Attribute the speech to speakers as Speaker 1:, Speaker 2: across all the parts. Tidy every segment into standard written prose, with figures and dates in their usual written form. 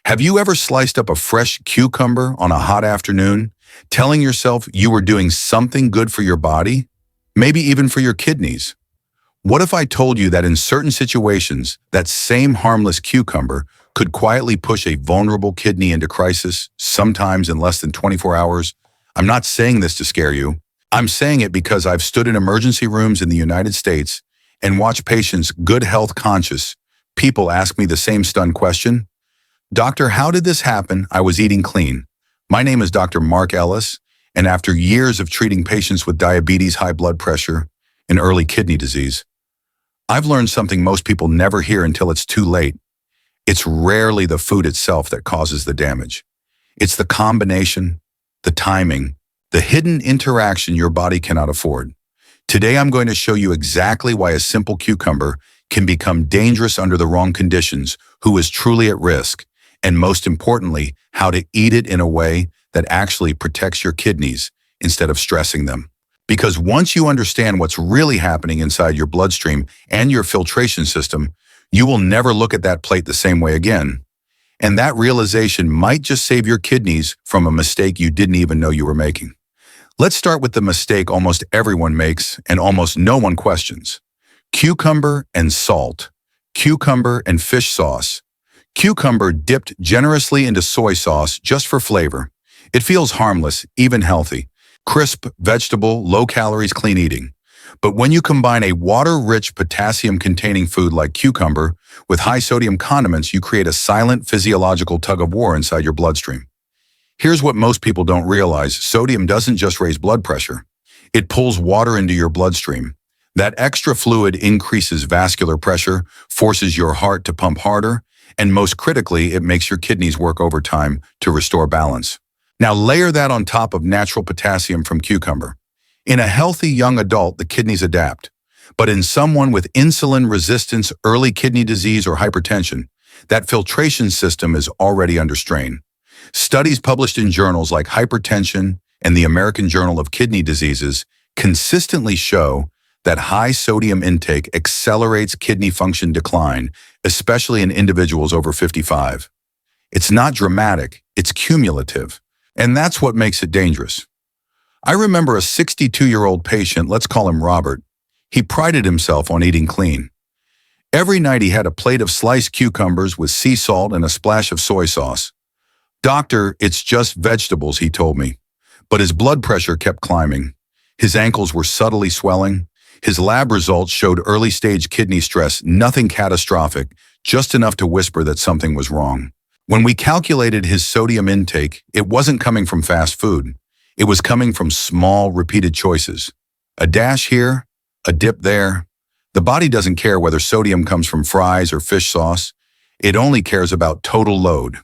Speaker 1: Have you ever sliced up a fresh cucumber on a hot afternoon, telling yourself you were doing something good for your body? Maybe even for your kidneys? What if I told you that in certain situations, that same harmless cucumber could quietly push a vulnerable kidney into crisis, sometimes in less than 24 hours? I'm not saying this to scare you. I'm saying it because I've stood in emergency rooms in the United States and watched patients, good health conscious, people ask me the same stunned question. Doctor, how did this happen? I was eating clean. My name is Dr. Mark Ellis, and after years of treating patients with diabetes, high blood pressure, and early kidney disease, I've learned something most people never hear until it's too late. It's rarely the food itself that causes the damage. It's the combination, the timing, the hidden interaction your body cannot afford. Today, I'm going to show you exactly why a simple cucumber can become dangerous under the wrong conditions, who is truly at risk, and most importantly, how to eat it in a way that actually protects your kidneys instead of stressing them. Because once you understand what's really happening inside your bloodstream and your filtration system, you will never look at that plate the same way again. And that realization might just save your kidneys from a mistake you didn't even know you were making. Let's start with the mistake almost everyone makes and almost no one questions. Cucumber and salt. Cucumber and fish sauce. Cucumber dipped generously into soy sauce just for flavor. It feels harmless, even healthy. Crisp, vegetable, low calories, clean eating. But when you combine a water-rich, potassium-containing food like cucumber with high-sodium condiments, you create a silent physiological tug-of-war inside your bloodstream. Here's what most people don't realize. Sodium doesn't just raise blood pressure. It pulls water into your bloodstream. That extra fluid increases vascular pressure, forces your heart to pump harder, and most critically, it makes your kidneys work overtime to restore balance. Now layer that on top of natural potassium from cucumber. In a healthy young adult, the kidneys adapt. But in someone with insulin resistance, early kidney disease, or hypertension, that filtration system is already under strain. Studies published in journals like Hypertension and the American Journal of Kidney Diseases consistently show that high sodium intake accelerates kidney function decline, especially in individuals over 55. It's not dramatic, it's cumulative. And that's what makes it dangerous. I remember a 62-year-old patient, let's call him Robert. He prided himself on eating clean. Every night he had a plate of sliced cucumbers with sea salt and a splash of soy sauce. Doctor, it's just vegetables, he told me. But his blood pressure kept climbing. His ankles were subtly swelling. His lab results showed early-stage kidney stress, nothing catastrophic, just enough to whisper that something was wrong. When we calculated his sodium intake, it wasn't coming from fast food. It was coming from small, repeated choices. A dash here, a dip there. The body doesn't care whether sodium comes from fries or fish sauce. It only cares about total load.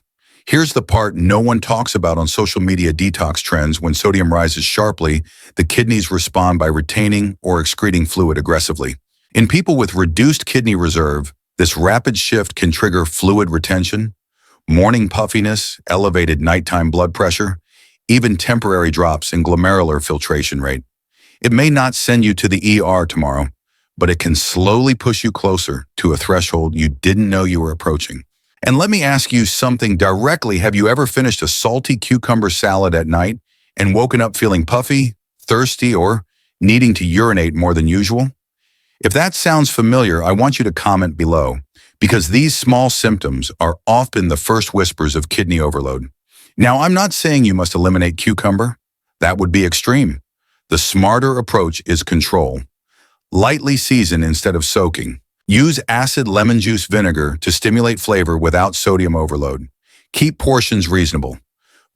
Speaker 1: Here's the part no one talks about on social media detox trends. When sodium rises sharply, the kidneys respond by retaining or excreting fluid aggressively. In people with reduced kidney reserve, this rapid shift can trigger fluid retention, morning puffiness, elevated nighttime blood pressure, even temporary drops in glomerular filtration rate. It may not send you to the ER tomorrow, but it can slowly push you closer to a threshold you didn't know you were approaching. And let me ask you something directly. Have you ever finished a salty cucumber salad at night and woken up feeling puffy, thirsty, or needing to urinate more than usual? If that sounds familiar, I want you to comment below, because these small symptoms are often the first whispers of kidney overload. Now, I'm not saying you must eliminate cucumber. That would be extreme. The smarter approach is control. Lightly season instead of soaking. Use acid lemon juice vinegar to stimulate flavor without sodium overload. Keep portions reasonable.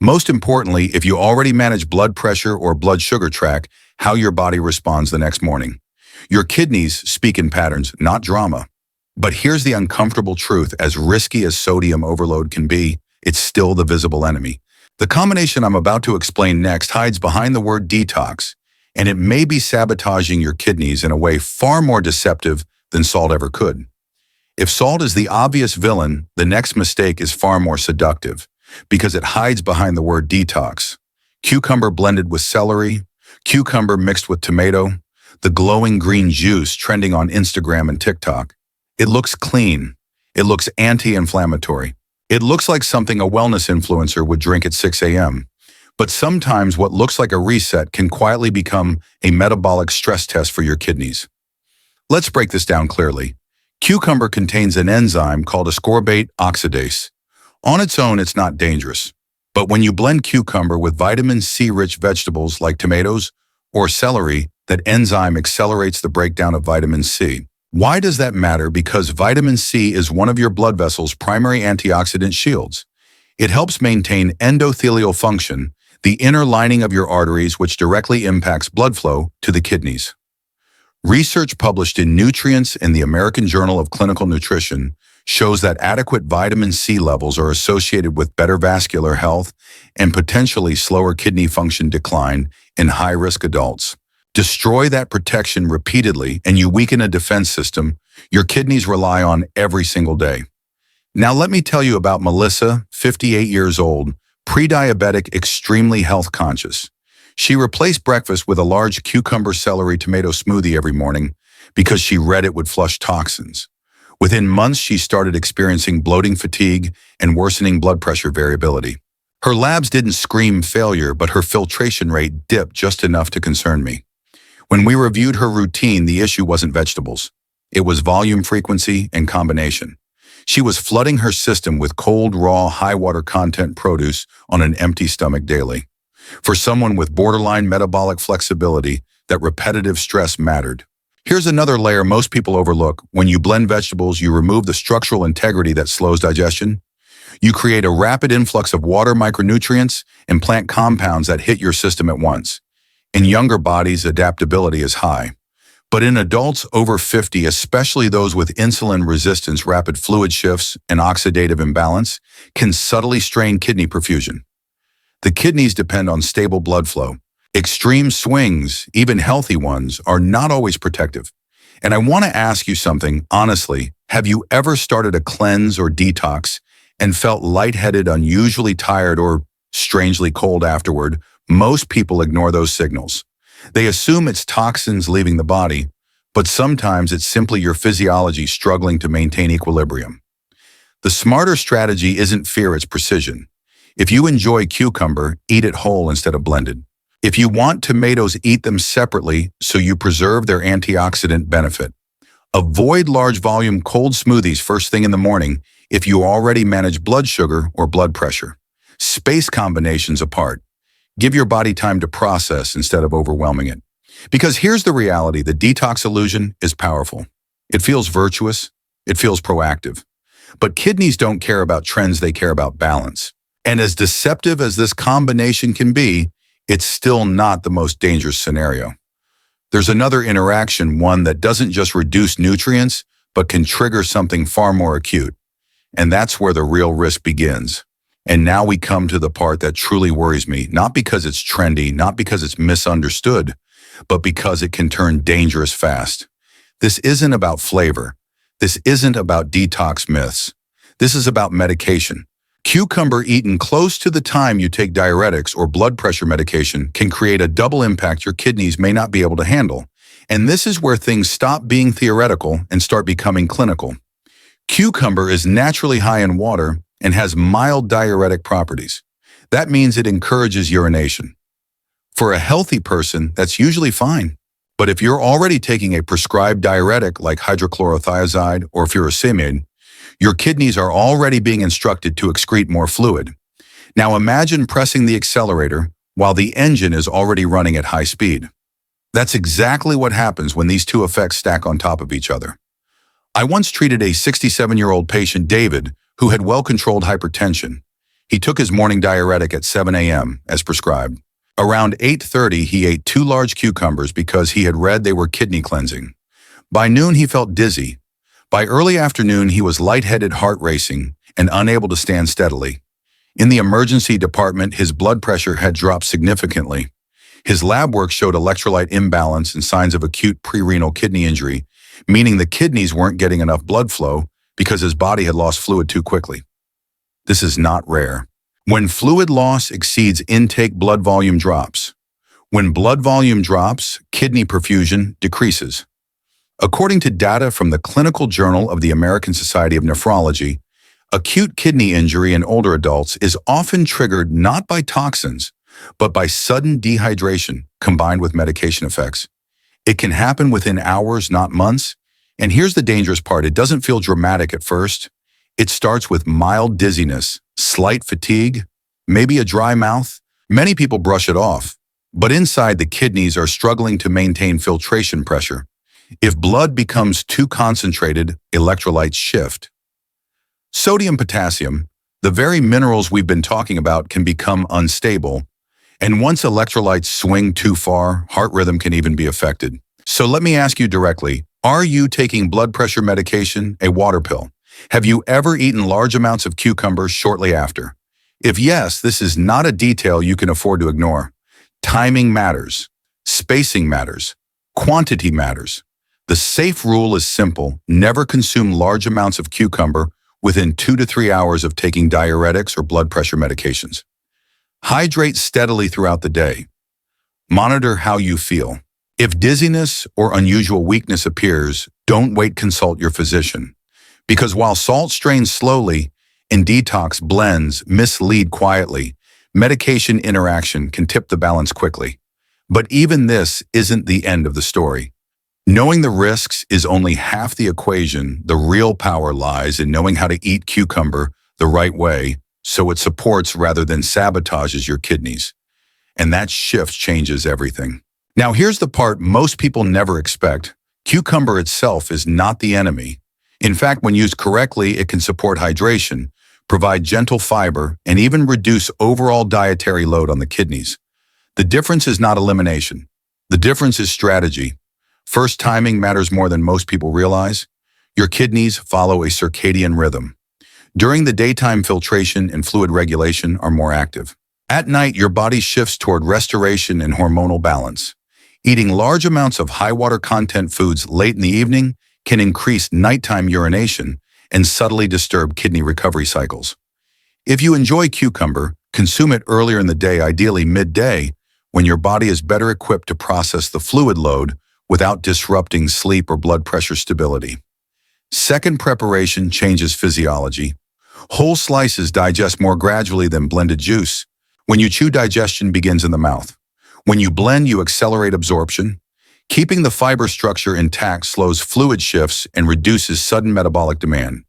Speaker 1: Most importantly, if you already manage blood pressure or blood sugar, track how your body responds the next morning. Your kidneys speak in patterns, not drama. But here's the uncomfortable truth. As risky as sodium overload can be, it's still the visible enemy. The combination I'm about to explain next hides behind the word detox, and it may be sabotaging your kidneys in a way far more deceptive than salt ever could. If salt is the obvious villain, the next mistake is far more seductive, because it hides behind the word detox. Cucumber blended with celery, cucumber mixed with tomato, the glowing green juice trending on Instagram and TikTok. It looks clean. It looks anti-inflammatory. It looks like something a wellness influencer would drink at 6 a.m. But sometimes what looks like a reset can quietly become a metabolic stress test for your kidneys. Let's break this down clearly. Cucumber contains an enzyme called ascorbate oxidase. On its own, it's not dangerous. But when you blend cucumber with vitamin C-rich vegetables like tomatoes or celery, that enzyme accelerates the breakdown of vitamin C. Why does that matter? Because vitamin C is one of your blood vessel's primary antioxidant shields. It helps maintain endothelial function, the inner lining of your arteries, which directly impacts blood flow to the kidneys. Research published in Nutrients in the American Journal of Clinical Nutrition shows that adequate vitamin C levels are associated with better vascular health and potentially slower kidney function decline in high-risk adults. Destroy that protection repeatedly and you weaken a defense system your kidneys rely on every single day. Now let me tell you about Melissa, 58 years old, pre-diabetic, extremely health conscious. She replaced breakfast with a large cucumber celery tomato smoothie every morning because she read it would flush toxins. Within months, she started experiencing bloating fatigue and worsening blood pressure variability. Her labs didn't scream failure, but her filtration rate dipped just enough to concern me. When we reviewed her routine, the issue wasn't vegetables. It was volume, frequency, and combination. She was flooding her system with cold, raw, high-water content produce on an empty stomach daily. For someone with borderline metabolic flexibility, that repetitive stress mattered. Here's another layer most people overlook. When you blend vegetables, you remove the structural integrity that slows digestion. You create a rapid influx of water, micronutrients, and plant compounds that hit your system at once. In younger bodies, adaptability is high. But in adults over 50, especially those with insulin resistance, rapid fluid shifts and oxidative imbalance can subtly strain kidney perfusion. The kidneys depend on stable blood flow. Extreme swings, even healthy ones, are not always protective. And I want to ask you something, honestly. Have you ever started a cleanse or detox and felt lightheaded, unusually tired, or strangely cold afterward? Most people ignore those signals. They assume it's toxins leaving the body, but sometimes it's simply your physiology struggling to maintain equilibrium. The smarter strategy isn't fear, it's precision. If you enjoy cucumber, eat it whole instead of blended. If you want tomatoes, eat them separately so you preserve their antioxidant benefit. Avoid large volume cold smoothies first thing in the morning if you already manage blood sugar or blood pressure. Space combinations apart. Give your body time to process instead of overwhelming it. Because here's the reality, the detox illusion is powerful. It feels virtuous. It feels proactive. But kidneys don't care about trends, they care about balance. And as deceptive as this combination can be, it's still not the most dangerous scenario. There's another interaction, one that doesn't just reduce nutrients, but can trigger something far more acute. And that's where the real risk begins. And now we come to the part that truly worries me, not because it's trendy, not because it's misunderstood, but because it can turn dangerous fast. This isn't about flavor. This isn't about detox myths. This is about medication. Cucumber eaten close to the time you take diuretics or blood pressure medication can create a double impact your kidneys may not be able to handle. And this is where things stop being theoretical and start becoming clinical. Cucumber is naturally high in water and has mild diuretic properties. That means it encourages urination. For a healthy person, that's usually fine. But if you're already taking a prescribed diuretic like hydrochlorothiazide or furosemide, your kidneys are already being instructed to excrete more fluid. Now imagine pressing the accelerator while the engine is already running at high speed. That's exactly what happens when these two effects stack on top of each other. I once treated a 67-year-old patient, David, who had well-controlled hypertension. He took his morning diuretic at 7 a.m. as prescribed. Around 8:30, he ate 2 large cucumbers because he had read they were kidney cleansing. By noon, he felt dizzy. By early afternoon, he was lightheaded, heart racing, and unable to stand steadily. In the emergency department, his blood pressure had dropped significantly. His lab work showed electrolyte imbalance and signs of acute prerenal kidney injury, meaning the kidneys weren't getting enough blood flow because his body had lost fluid too quickly. This is not rare. When fluid loss exceeds intake, blood volume drops. When blood volume drops, kidney perfusion decreases. According to data from the Clinical Journal of the American Society of Nephrology, Acute kidney injury in older adults is often triggered not by toxins, but by sudden dehydration combined with medication effects. It can happen within hours, not months. And here's the dangerous part. It doesn't feel dramatic at first. It starts with mild dizziness, slight fatigue, maybe a dry mouth. Many people brush it off, but inside the kidneys are struggling to maintain filtration pressure. If blood becomes too concentrated, electrolytes shift. Sodium, potassium, the very minerals we've been talking about, can become unstable. And once electrolytes swing too far, heart rhythm can even be affected. So let me ask you directly, are you taking blood pressure medication, a water pill? Have you ever eaten large amounts of cucumbers shortly after? If yes, this is not a detail you can afford to ignore. Timing matters. Spacing matters. Quantity matters. The safe rule is simple: never consume large amounts of cucumber within 2 to 3 hours of taking diuretics or blood pressure medications. Hydrate steadily throughout the day. Monitor how you feel. If dizziness or unusual weakness appears, don't wait, consult your physician. Because while salt strains slowly and detox blends mislead quietly, medication interaction can tip the balance quickly. But even this isn't the end of the story. Knowing the risks is only half the equation. The real power lies in knowing how to eat cucumber the right way so it supports rather than sabotages your kidneys. And that shift changes everything. Now here's the part most people never expect. Cucumber itself is not the enemy. In fact, when used correctly, it can support hydration, provide gentle fiber, and even reduce overall dietary load on the kidneys. The difference is not elimination. The difference is strategy. First, timing matters more than most people realize. Your kidneys follow a circadian rhythm. During the daytime, filtration and fluid regulation are more active. At night, your body shifts toward restoration and hormonal balance. Eating large amounts of high water content foods late in the evening can increase nighttime urination and subtly disturb kidney recovery cycles. If you enjoy cucumber, consume it earlier in the day, ideally midday, when your body is better equipped to process the fluid load without disrupting sleep or blood pressure stability. Second, preparation changes physiology. Whole slices digest more gradually than blended juice. When you chew, digestion begins in the mouth. When you blend, you accelerate absorption. Keeping the fiber structure intact slows fluid shifts and reduces sudden metabolic demand.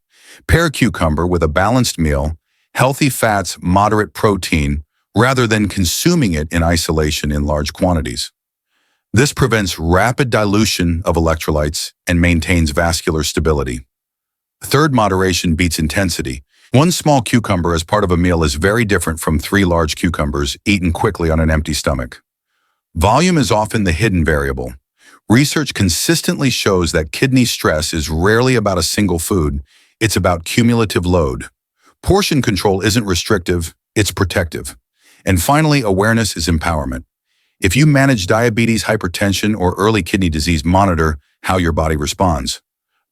Speaker 1: Pair cucumber with a balanced meal, healthy fats, moderate protein, rather than consuming it in isolation in large quantities. This prevents rapid dilution of electrolytes and maintains vascular stability. Third, moderation beats intensity. One small cucumber as part of a meal is very different from 3 large cucumbers eaten quickly on an empty stomach. Volume is often the hidden variable. Research consistently shows that kidney stress is rarely about a single food, it's about cumulative load. Portion control isn't restrictive, it's protective. And finally, awareness is empowerment. If you manage diabetes, hypertension, or early kidney disease, monitor how your body responds.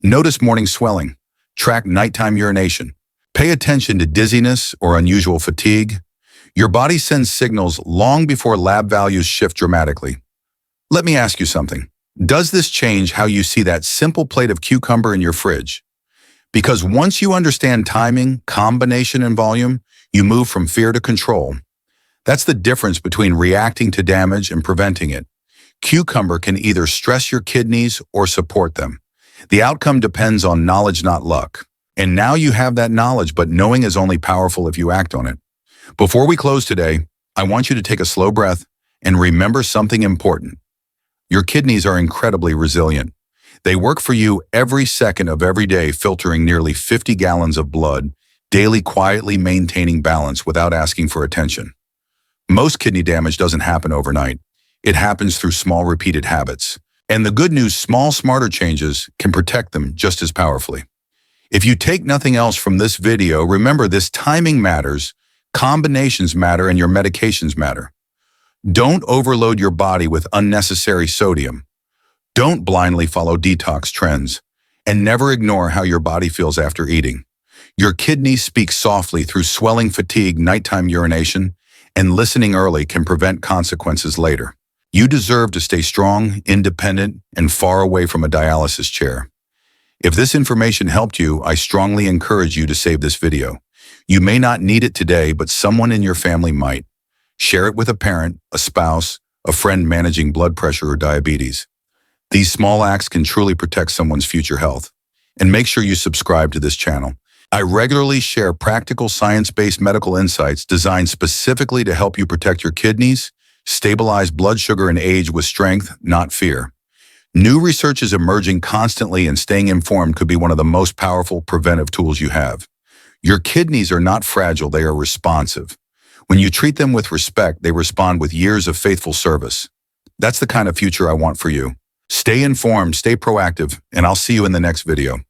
Speaker 1: Notice morning swelling. Track nighttime urination. Pay attention to dizziness or unusual fatigue. Your body sends signals long before lab values shift dramatically. Let me ask you something. Does this change how you see that simple plate of cucumber in your fridge? Because once you understand timing, combination, and volume, you move from fear to control. That's the difference between reacting to damage and preventing it. Cucumber can either stress your kidneys or support them. The outcome depends on knowledge, not luck. And now you have that knowledge, but knowing is only powerful if you act on it. Before we close today, I want you to take a slow breath and remember something important. Your kidneys are incredibly resilient. They work for you every second of every day, filtering nearly 50 gallons of blood, daily, quietly maintaining balance without asking for attention. Most kidney damage doesn't happen overnight. It happens through small, repeated habits. And the good news, small, smarter changes can protect them just as powerfully. If you take nothing else from this video, remember this: timing matters, combinations matter, and your medications matter. Don't overload your body with unnecessary sodium. Don't blindly follow detox trends. And never ignore how your body feels after eating. Your kidneys speak softly through swelling, fatigue, nighttime urination, and listening early can prevent consequences later. You deserve to stay strong, independent, and far away from a dialysis chair. If this information helped you, I strongly encourage you to save this video. You may not need it today, but someone in your family might. Share it with a parent, a spouse, a friend managing blood pressure or diabetes. These small acts can truly protect someone's future health. And make sure you subscribe to this channel. I regularly share practical science-based medical insights designed specifically to help you protect your kidneys, stabilize blood sugar, and age with strength, not fear. New research is emerging constantly, and staying informed could be one of the most powerful preventive tools you have. Your kidneys are not fragile, they are responsive. When you treat them with respect, they respond with years of faithful service. That's the kind of future I want for you. Stay informed, stay proactive, and I'll see you in the next video.